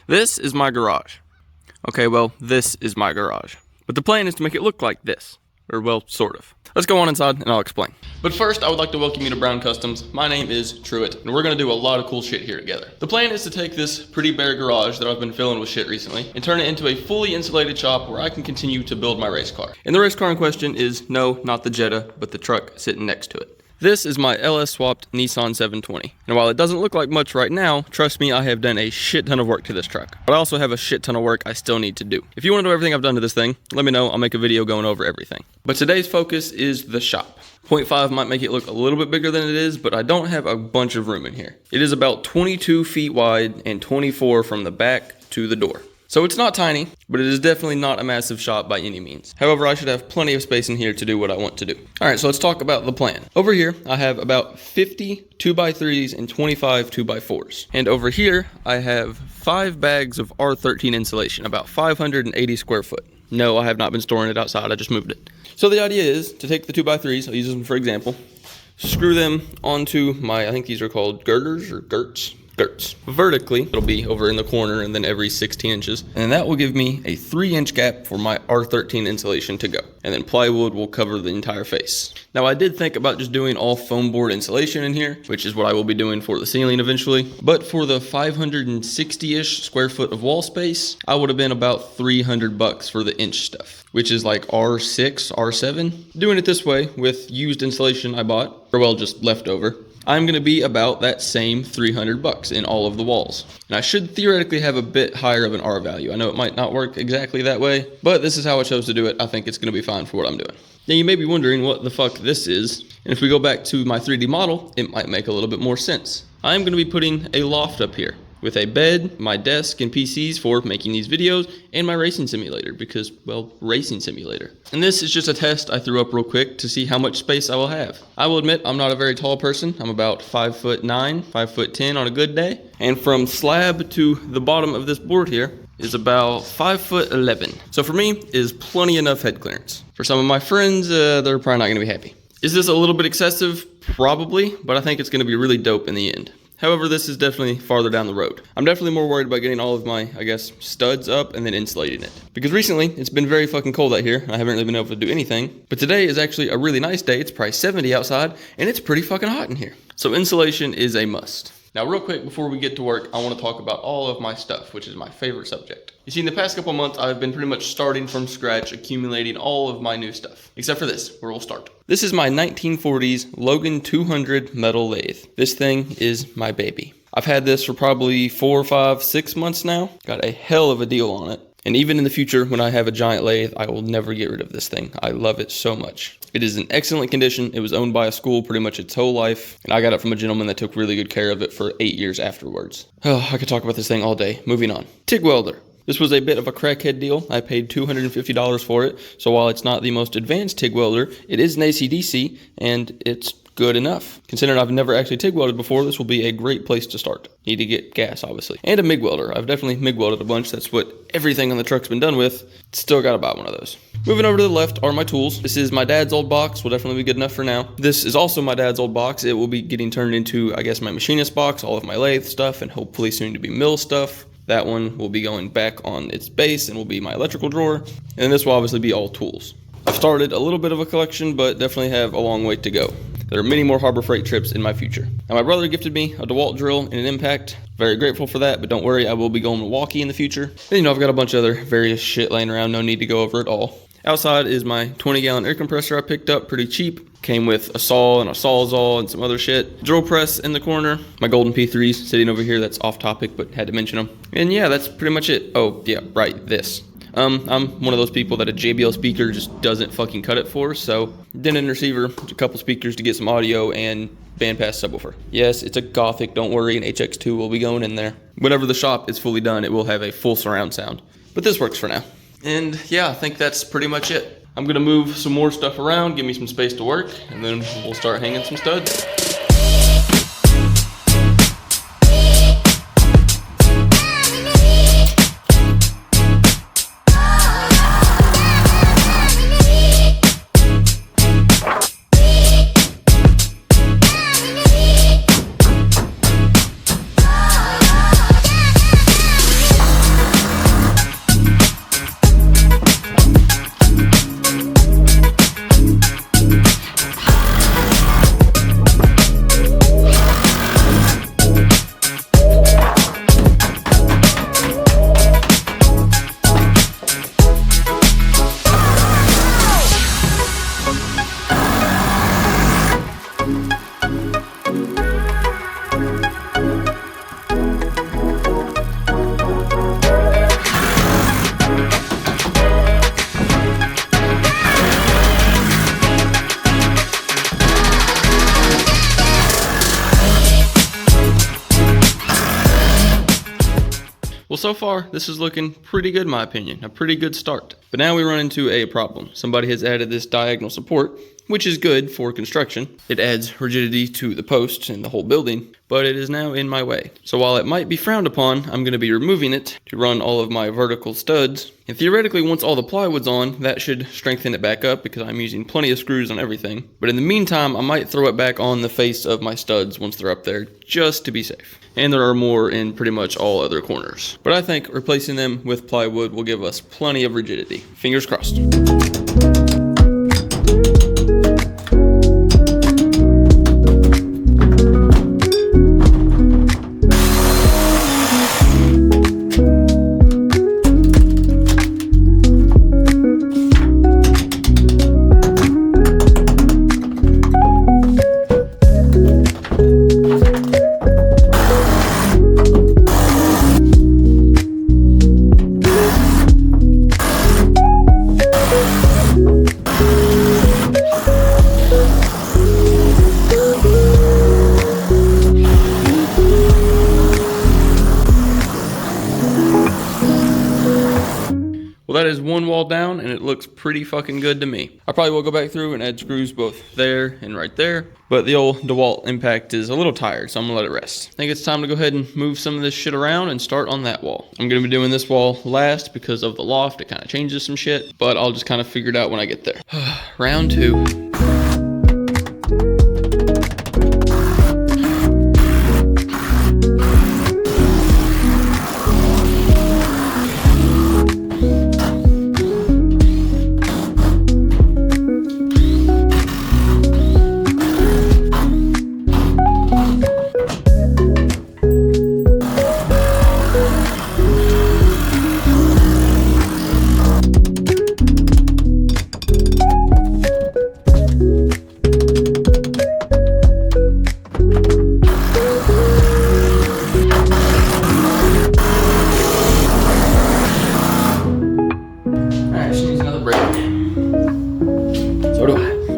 This is my garage. Okay, well, this is my garage. But the plan is to make it look like this. Or, well, sort of. Let's go on inside and I'll explain. But first, I would like to welcome you to Brown Customs. My name is Truett, and we're going to do a lot of cool shit here together. The plan is to take this pretty bare garage that I've been filling with shit recently and turn it into a fully insulated shop where I can continue to build my race car. And the race car in question is, no, not the Jetta, but the truck sitting next to it. This is my LS swapped Nissan 720. And while it doesn't look like much right now, trust me, I have done a shit ton of work to this truck. But I also have a shit ton of work I still need to do. If you want to know everything I've done to this thing, let me know. I'll make a video going over everything. But today's focus is the shop. 0.5 might make it look a little bit bigger than it is, but I don't have a bunch of room in here. It is about 22 feet wide and 24 from the back to the door. So it's not tiny, but it is definitely not a massive shop by any means. However, I should have plenty of space in here to do what I want to do. All right, so let's talk about the plan. Over here, I have about 50 2x3s and 25 2x4s. And over here, I have 5 bags of R13 insulation, about 580 square foot. No, I have not been storing it outside, I just moved it. So the idea is to take the 2x3s, I'll use them for example, screw them onto my, I think these are called girders or girts. Vertically, it'll be over in the corner and then every 16 inches. And that will give me a 3-inch gap for my R13 insulation to go. And then plywood will cover the entire face. Now I did think about just doing all foam board insulation in here, which is what I will be doing for the ceiling eventually. But for the 560-ish square foot of wall space, I would have been about $300 for the inch stuff, which is like R6, R7. Doing it this way with used insulation I bought, or well, just leftover, I'm going to be about that same $300 in all of the walls. And I should theoretically have a bit higher of an R value. I know it might not work exactly that way, but this is how I chose to do it. I think it's going to be fine for what I'm doing. Now you may be wondering what the fuck this is. And if we go back to my 3D model, it might make a little bit more sense. I'm going to be putting a loft up here with a bed, my desk and PCs for making these videos, and my racing simulator because, well, racing simulator. And this is just a test I threw up real quick to see how much space I will have. I will admit I'm not a very tall person. I'm about 5'9", 5'10" on a good day. And from slab to the bottom of this board here is about 5'11". So for me, is plenty enough head clearance. For some of my friends, they're probably not gonna be happy. Is this a little bit excessive? Probably, but I think it's gonna be really dope in the end. However, this is definitely farther down the road. I'm definitely more worried about getting all of my, I guess, studs up and then insulating it. Because recently, it's been very fucking cold out here, and I haven't really been able to do anything. But today is actually a really nice day. It's probably 70 outside, and it's pretty fucking hot in here. So insulation is a must. Now, real quick, before we get to work, I want to talk about all of my stuff, which is my favorite subject. You see, in the past couple months, I've been pretty much starting from scratch, accumulating all of my new stuff. Except for this, where we'll start. This is my 1940s Logan 200 metal lathe. This thing is my baby. I've had this for probably 4, 5, 6 months now. Got a hell of a deal on it. And even in the future, when I have a giant lathe, I will never get rid of this thing. I love it so much. It is in excellent condition. It was owned by a school pretty much its whole life. And I got it from a gentleman that took really good care of it for 8 years afterwards. Oh, I could talk about this thing all day. Moving on. TIG welder. This was a bit of a crackhead deal. I paid $250 for it. So while it's not the most advanced TIG welder, it is an AC/DC and it's good enough. Considering I've never actually TIG welded before, this will be a great place to start. Need to get gas, obviously. And a MIG welder. I've definitely MIG welded a bunch. That's what everything on the truck's been done with. Still gotta buy one of those. Moving over to the left are my tools. This is my dad's old box. Will definitely be good enough for now. This is also my dad's old box. It will be getting turned into, I guess, my machinist box, all of my lathe stuff, and hopefully soon to be mill stuff. That one will be going back on its base and will be my electrical drawer. And this will obviously be all tools. I've started a little bit of a collection, but definitely have a long way to go. There are many more Harbor Freight trips in my future. Now, my brother gifted me a DeWalt drill and an Impact. Very grateful for that, but don't worry, I will be going to Milwaukee in the future. And I've got a bunch of other various shit laying around, no need to go over it all. Outside is my 20-gallon air compressor I picked up, pretty cheap. Came with a saw and a sawzall and some other shit. Drill press in the corner. My golden P3s sitting over here, that's off topic, but had to mention them. And yeah, that's pretty much it. Oh, yeah, right, this. I'm one of those people that a JBL speaker just doesn't fucking cut it for, so Denon receiver, a couple speakers to get some audio, and bandpass subwoofer. Yes, it's a Gothic, don't worry, an HX2 will be going in there. Whenever the shop is fully done, it will have a full surround sound. But this works for now. And yeah, I think that's pretty much it. I'm gonna move some more stuff around, give me some space to work, and then we'll start hanging some studs. so far, this is looking pretty good in my opinion, a pretty good start. But now we run into a problem. Somebody has added this diagonal support, which is good for construction. It adds rigidity to the posts and the whole building, but it is now in my way. So while it might be frowned upon, I'm going to be removing it to run all of my vertical studs. And theoretically, once all the plywood's on, that should strengthen it back up because I'm using plenty of screws on everything. But in the meantime, I might throw it back on the face of my studs once they're up there, just to be safe. And there are more in pretty much all other corners. But I think replacing them with plywood will give us plenty of rigidity. Fingers crossed. Well, that is one wall down, and it looks pretty fucking good to me. I probably will go back through and add screws both there and right there, but the old DeWalt impact is a little tired, so I'm gonna let it rest. I think it's time to go ahead and move some of this shit around and start on that wall. I'm gonna be doing this wall last because of the loft. It kind of changes some shit, but I'll just kind of figure it out when I get there. Round 2.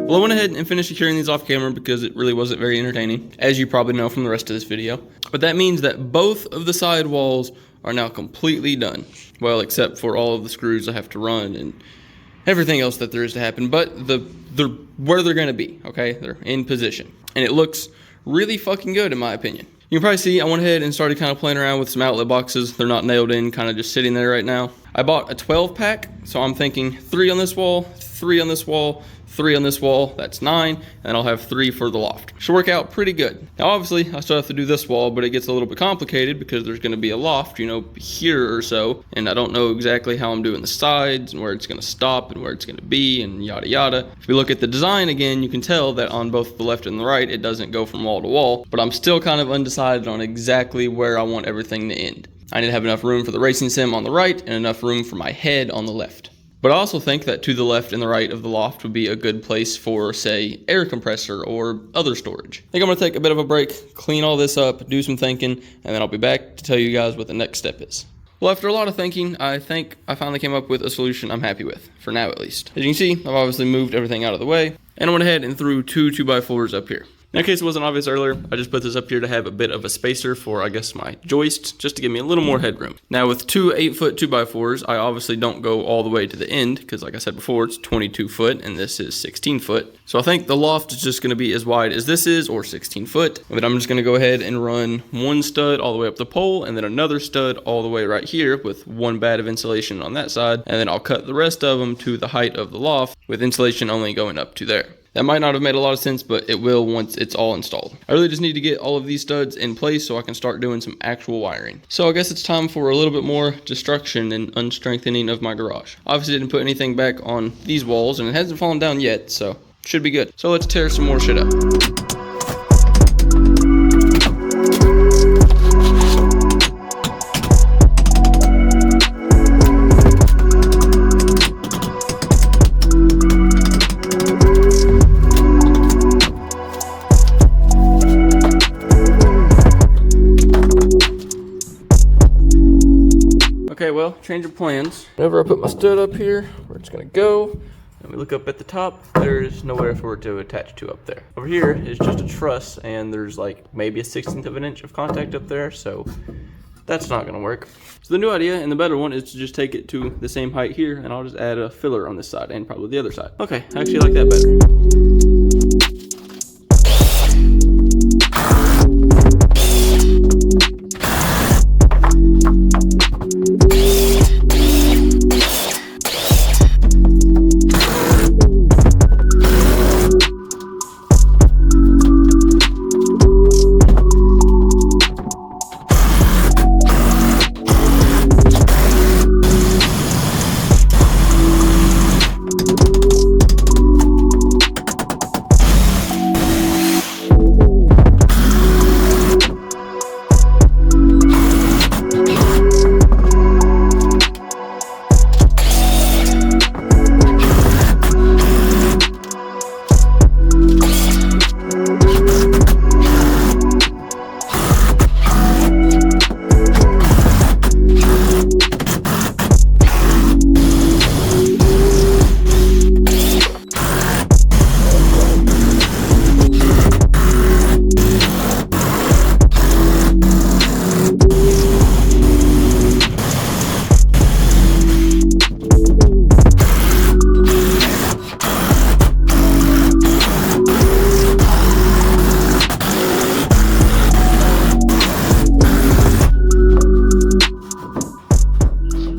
Well, I went ahead and finished securing these off camera because it really wasn't very entertaining, as you probably know from the rest of this video. But that means that both of the side walls are now completely done. Well, except for all of the screws I have to run and everything else that there is to happen. But they're where they're gonna be, okay? They're in position. And it looks really fucking good in my opinion. You can probably see I went ahead and started kind of playing around with some outlet boxes. They're not nailed in, kind of just sitting there right now. I bought a 12 pack, so I'm thinking 3 on this wall, 3 on this wall, 3 on this wall, that's 9, and I'll have 3 for the loft. Should work out pretty good. Now obviously I still have to do this wall, but it gets a little bit complicated because there's gonna be a loft, you know, here or so, and I don't know exactly how I'm doing the sides and where it's gonna stop and where it's gonna be and yada yada. If we look at the design again, you can tell that on both the left and the right, it doesn't go from wall to wall, but I'm still kind of undecided on exactly where I want everything to end. I need to have enough room for the racing sim on the right and enough room for my head on the left. But I also think that to the left and the right of the loft would be a good place for, say, air compressor or other storage. I think I'm gonna take a bit of a break, clean all this up, do some thinking, and then I'll be back to tell you guys what the next step is. Well, after a lot of thinking, I think I finally came up with a solution I'm happy with, for now at least. As you can see, I've obviously moved everything out of the way, and I went ahead and threw 2 2x4s up here. In case it wasn't obvious earlier, I just put this up here to have a bit of a spacer for, I guess, my joists, just to give me a little more headroom. Now with 2 8-foot 2x4s, I obviously don't go all the way to the end, because like I said before, it's 22 foot, and this is 16 foot. So I think the loft is just gonna be as wide as this is, or 16 foot. But I'm just gonna go ahead and run 1 stud all the way up the pole, and then another stud all the way right here, with 1 bad of insulation on that side, and then I'll cut the rest of them to the height of the loft, with insulation only going up to there. That might not have made a lot of sense, but it will once it's all installed. I really just need to get all of these studs in place so I can start doing some actual wiring. So I guess it's time for a little bit more destruction and unstrengthening of my garage. Obviously didn't put anything back on these walls, and it hasn't fallen down yet, so should be good. So let's tear some more shit up. Okay, well, change of plans. Whenever I put my stud up here, where it's gonna go, and we look up at the top, there's nowhere for it to attach to up there. Over here is just a truss, and there's like maybe a 1/16 of an inch of contact up there, so That's not gonna work. So the new idea and the better one is to just take it to the same height here, and I'll just add a filler on this side and probably the other side. Okay, I actually like that better.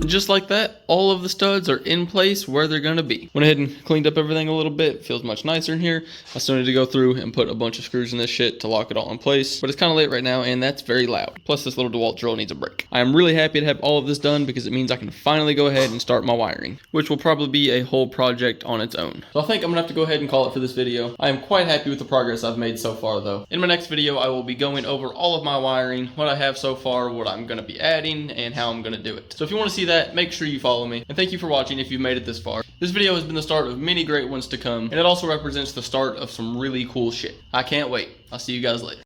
Just like that, all of the studs are in place where they're gonna be. Went ahead and cleaned up everything a little bit. Feels much nicer in here. I still need to go through and put a bunch of screws in this shit to lock it all in place, but it's kind of late right now and that's very loud. Plus this little DeWalt drill needs a break. I am really happy to have all of this done because it means I can finally go ahead and start my wiring, which will probably be a whole project on its own. So I think I'm gonna have to go ahead and call it for this video. I am quite happy with the progress I've made so far though. In my next video, I will be going over all of my wiring, what I have so far, what I'm gonna be adding, and how I'm gonna do it. So if you wanna see that, make sure you follow me. And thank you for watching if you've made it this far. This video has been the start of many great ones to come, and it also represents the start of some really cool shit. I can't wait. I'll see you guys later.